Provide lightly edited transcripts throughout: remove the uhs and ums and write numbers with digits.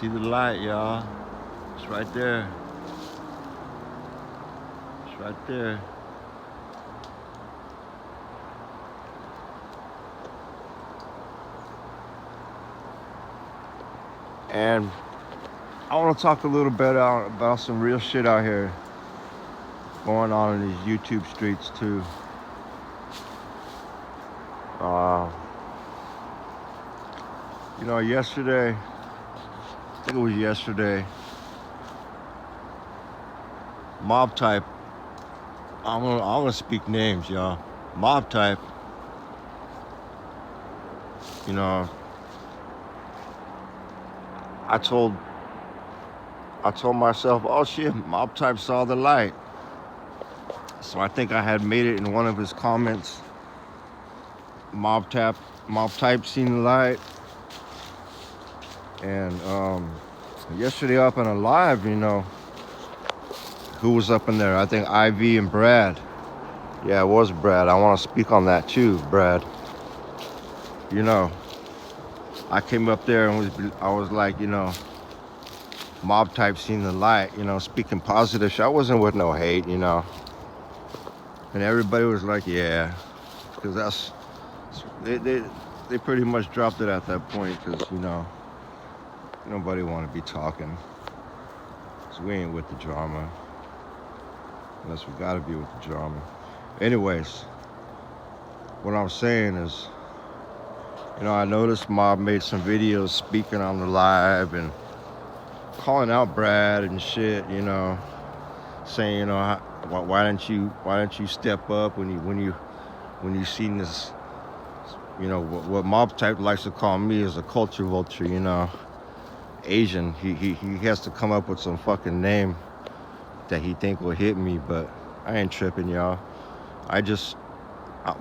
See the light, y'all. It's right there. It's right there. And I want to talk a little bit about some real shit out here going on in these YouTube streets too. Uh, yesterday, I think it was yesterday, mob type. I'm gonna speak names, y'all. Mob type. You know, I told myself, oh shit, mob type saw the light. So I think I had made it in one of his comments. Mob type seen the light. And yesterday up on a live, who was up in there? I think Ivy and Brad. Yeah, it was Brad. I want to speak on that too, Brad. I came up there and I was like, mob type seen the light, speaking positive. I wasn't with no hate, And everybody was like, yeah, because they pretty much dropped it at that point because, nobody want to be talking. So we ain't with the drama. Unless we gotta be with the drama. Anyways, what I'm saying is, I noticed Mob made some videos speaking on the live and calling out Brad and shit, saying, why didn't you step up when you seen this, what Mob type likes to call me is a culture vulture, Asian. He has to come up with some fucking name that he think will hit me, but I ain't tripping, y'all.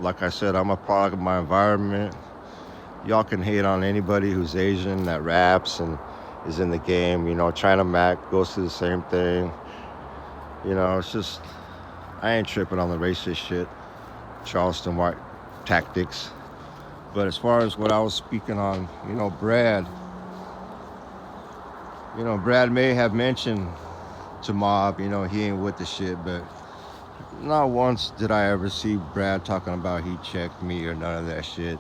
Like I said, I'm a product of my environment. Y'all can hate on anybody who's Asian that raps and is in the game, China Mac goes through the same thing. It's just, I ain't tripping on the racist shit, Charleston white tactics. But as far as what I was speaking on, Brad may have mentioned to Mob, he ain't with the shit, but not once did I ever see Brad talking about he checked me or none of that shit.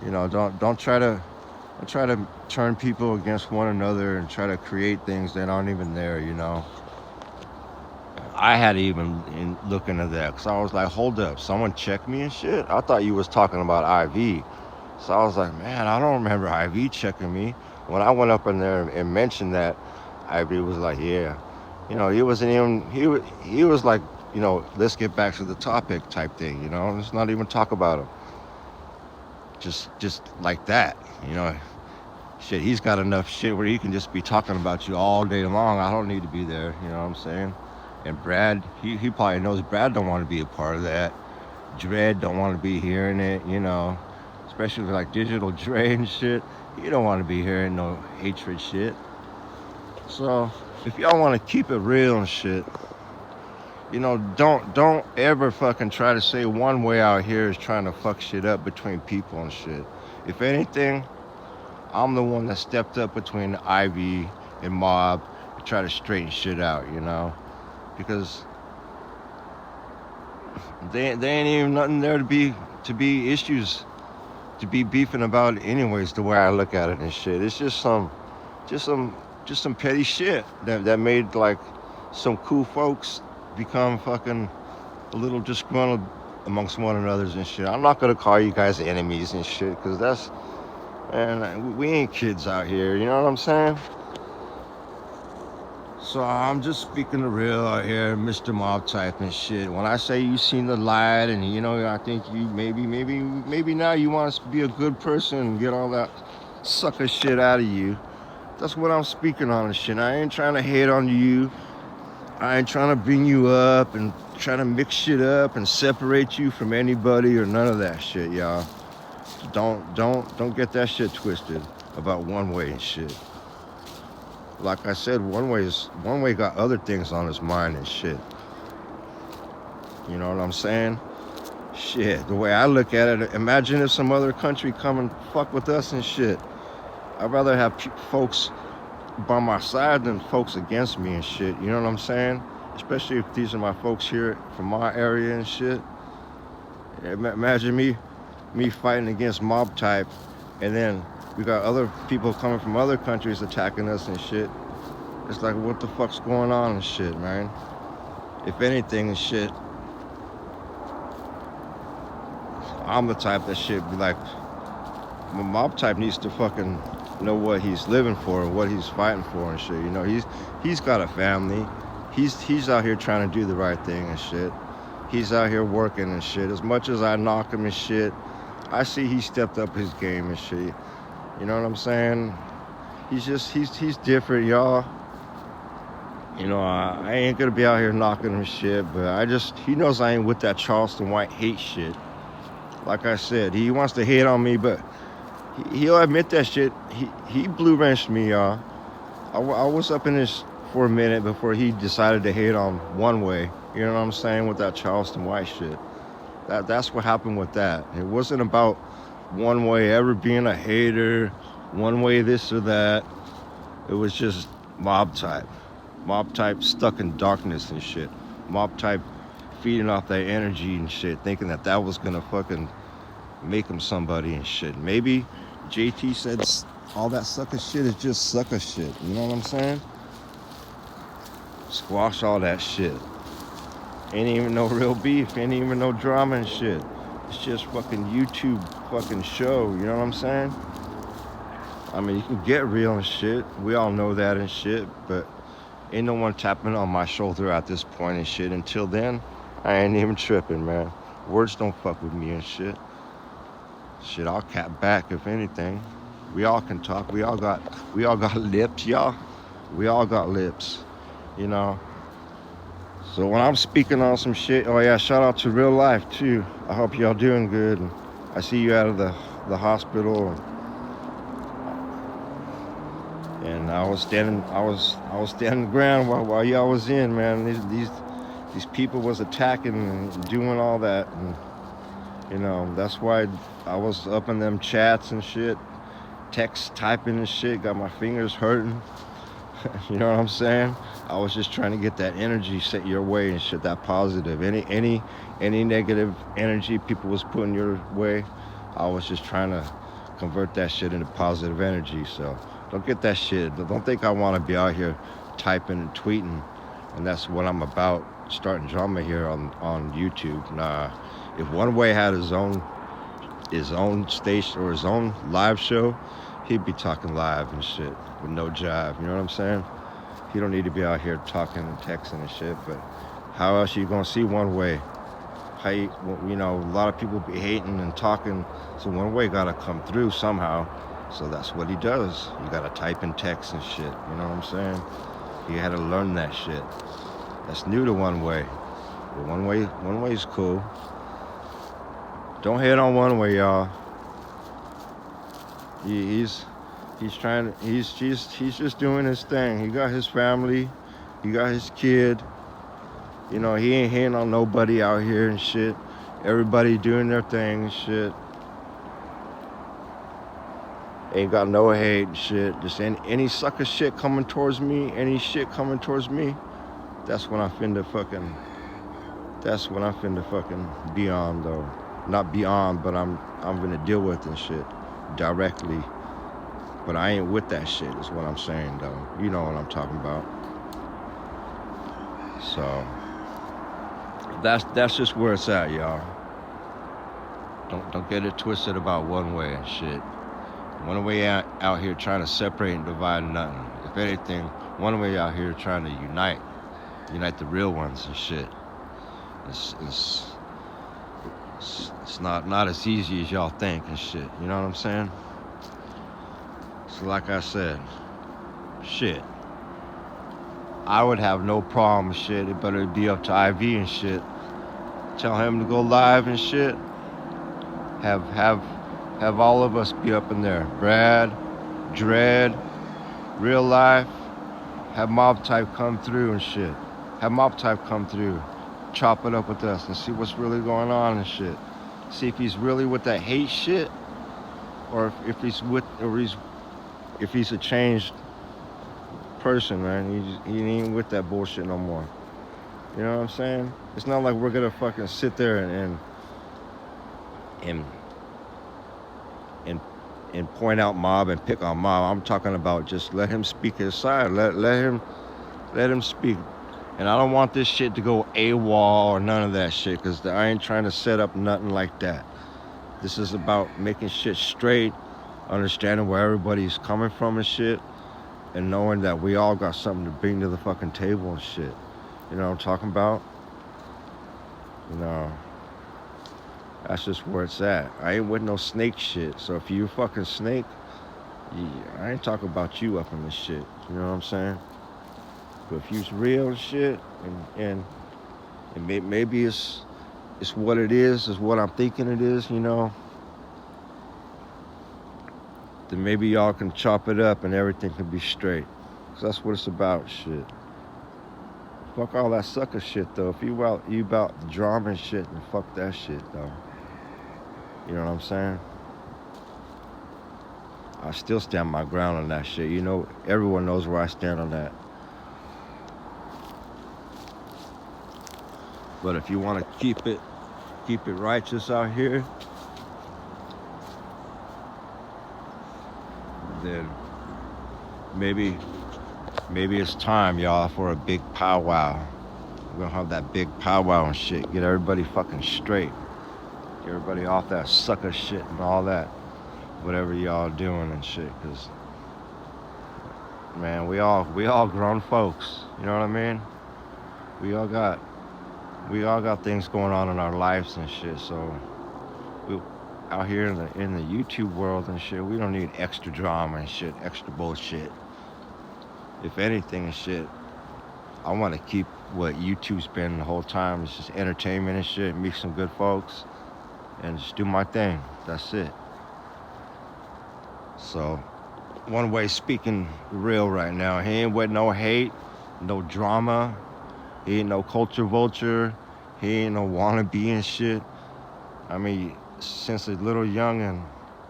Don't try to turn people against one another and try to create things that aren't even there, I had to even look into that because I was like, hold up, someone checked me and shit? I thought you was talking about IV. So I was like, man, I don't remember IV checking me. When I went up in there and mentioned that, IV was like, yeah. He wasn't even, he was like, let's get back to the topic type thing, let's not even talk about him. Just like that, shit, he's got enough shit where he can just be talking about you all day long. I don't need to be there, you know what I'm saying? And Brad, he probably knows Brad don't want to be a part of that. Dread don't want to be hearing it, especially like Digital Dre and shit. You don't want to be hearing no hatred shit. So if y'all want to keep it real and shit, don't ever fucking try to say one way out here is trying to fuck shit up between people and shit. If anything, I'm the one that stepped up between Ivy and Mob to try to straighten shit out, because they ain't even nothing there to be issues to be beefing about anyways, the way I look at it and shit. It's just some petty shit that made like some cool folks become fucking a little disgruntled amongst one another's and shit. I'm not gonna call you guys enemies and shit, cause we ain't kids out here, you know what I'm saying? So I'm just speaking the real out here, Mr. Mob type and shit. When I say you seen the light and I think you maybe now you want to be a good person and get all that sucker shit out of you. That's what I'm speaking on and shit. I ain't trying to hate on you. I ain't trying to bring you up and try to mix shit up and separate you from anybody or none of that shit, y'all. Don't get that shit twisted about one way and shit. Like I said, one way got other things on his mind and shit. You know what I'm saying? Shit, the way I look at it, imagine if some other country come and fuck with us and shit. I'd rather have folks by my side than folks against me and shit. You know what I'm saying? Especially if these are my folks here from my area and shit. Imagine me fighting against mob type, and then we got other people coming from other countries attacking us and shit. It's like, what the fuck's going on and shit, man? If anything and shit, I'm the type that shit be like, my mob type needs to fucking know what he's living for and what he's fighting for and shit. You know, he's got a family. He's out here trying to do the right thing and shit. He's out here working and shit. As much as I knock him and shit, I see he stepped up his game and shit. You know what I'm saying? He's different, y'all. You know, I ain't gonna be out here knocking him shit, but he knows I ain't with that Charleston White hate shit. Like I said, he wants to hate on me, but he'll admit that shit. He blue wrenched me, y'all. I was up in this for a minute before he decided to hate on One Way. You know what I'm saying? With that Charleston White shit. That's what happened with that. It wasn't about One Way ever being a hater, One Way this or that. It was just mob type. Mob type stuck in darkness and shit. Mob type feeding off that energy and shit, thinking that was gonna fucking make him somebody and shit. Maybe JT said all that sucker shit is just sucker shit. You know what I'm saying? Squash all that shit. Ain't even no real beef. Ain't even no drama and shit. It's just fucking YouTube fucking show. You know what I'm saying? I mean, you can get real and shit. We all know that and shit. But ain't no one tapping on my shoulder at this point and shit. Until then, I ain't even tripping, man. Words don't fuck with me and shit. Shit, I'll cap back if anything. We all can talk. We all got lips, y'all. We all got lips, you know. So when I'm speaking on some shit, oh yeah, shout out to Real Life too. I hope y'all doing good. And I see you out of the hospital. And I was standing the ground while y'all was in, man. These people was attacking and doing all that, and you know, that's why I was up in them chats and shit, text typing and shit, got my fingers hurting. You know what I'm saying? I was just trying to get that energy set your way and shit, that positive. Any negative energy people was putting your way, I was just trying to convert that shit into positive energy. So don't get that shit. Don't think I want to be out here typing and tweeting, and that's what I'm about, starting drama here on YouTube. Nah, if One Way had his own station or his own live show, he'd be talking live and shit with no jive. You know what I'm saying? He don't need to be out here talking and texting and shit. But how else you gonna see One Way? How you know, a lot of people be hating and talking, so One Way gotta come through somehow. So that's what he does. You gotta type and text and shit. You know what I'm saying? He had to learn that shit. That's new to One Way. But One Way's cool. Don't hate on One Way, y'all. He's just doing his thing. He got his family. He got his kid. You know, he ain't hating on nobody out here and shit. Everybody doing their thing and shit. Ain't got no hate and shit. Just any sucker shit coming towards me, that's when I finna fucking be on, though. Not beyond, but I'm gonna deal with and shit directly. But I ain't with that shit, is what I'm saying, though. You know what I'm talking about. So that's just where it's at, y'all. Don't get it twisted about One Way and shit. One Way out here trying to separate and divide nothing. If anything, One Way out here trying to unite the real ones and shit. It's not as easy as y'all think and shit. You know what I'm saying? So like I said, shit, I would have no problem with shit. It better be up to IV and shit. Tell him to go live and shit. Have all of us be up in there. Brad, Dread, Real Life. Have Mob Type come through and shit. Have Mob Type come through. Chop it up with us and see what's really going on and shit. See if he's really with that hate shit, or if he's a changed person, man. He ain't with that bullshit no more. You know what I'm saying? It's not like we're gonna fucking sit there and and and point out Mob and pick on Mob. I'm talking about just let him speak his side. Let him speak. And I don't want this shit to go AWOL or none of that shit, because I ain't trying to set up nothing like that. This is about making shit straight, understanding where everybody's coming from and shit, and knowing that we all got something to bring to the fucking table and shit. You know what I'm talking about? You know, that's just where it's at. I ain't with no snake shit. So if you fucking snake, I ain't talking about you up in this shit. You know what I'm saying? But if you's real and shit, and maybe it's what it is what I'm thinking it is, you know, then maybe y'all can chop it up and everything can be straight. Cause that's what it's about, shit. Fuck all that sucker shit though. If you about the drama and shit, then fuck that shit though. You know what I'm saying? I still stand my ground on that shit. You know, everyone knows where I stand on that. But if you want to keep it righteous out here, then maybe it's time, y'all, for a big powwow. We're gonna have that big powwow and shit. Get everybody fucking straight. Get everybody off that sucker shit and all that. Whatever y'all doing and shit, cause man, we all grown folks. You know what I mean? We all got things going on in our lives and shit. So we out here in the YouTube world and shit, we don't need extra drama and shit, extra bullshit. If anything and shit, I want to keep what YouTube's been the whole time. It's just entertainment and shit, meet some good folks, and just do my thing. That's it. So, One Way speaking real right now. He ain't with no hate, no drama. He ain't no culture vulture. He ain't no wannabe and shit. I mean, since a little youngin',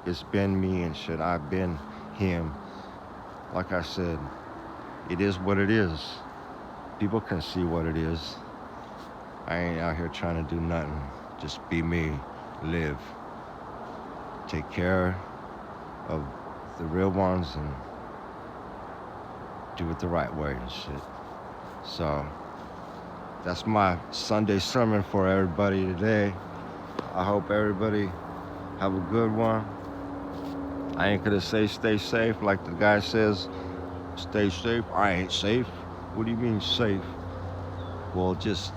it's been me and shit. I've been him. Like I said, it is what it is. People can see what it is. I ain't out here trying to do nothing. Just be me, live. Take care of the real ones and do it the right way and shit. So that's my Sunday sermon for everybody today. I hope everybody have a good one. I ain't gonna say stay safe like the guy says, stay safe. I ain't safe. What do you mean safe? Well, just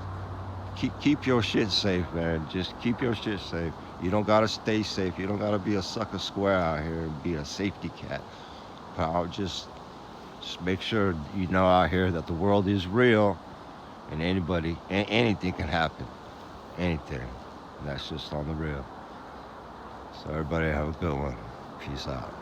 keep your shit safe, man. Just keep your shit safe. You don't gotta stay safe. You don't gotta be a sucker square out here and be a safety cat. I'll just make sure you know out here that the world is real, and anything can happen. Anything. And that's just on the real. So everybody have a good one. Peace out.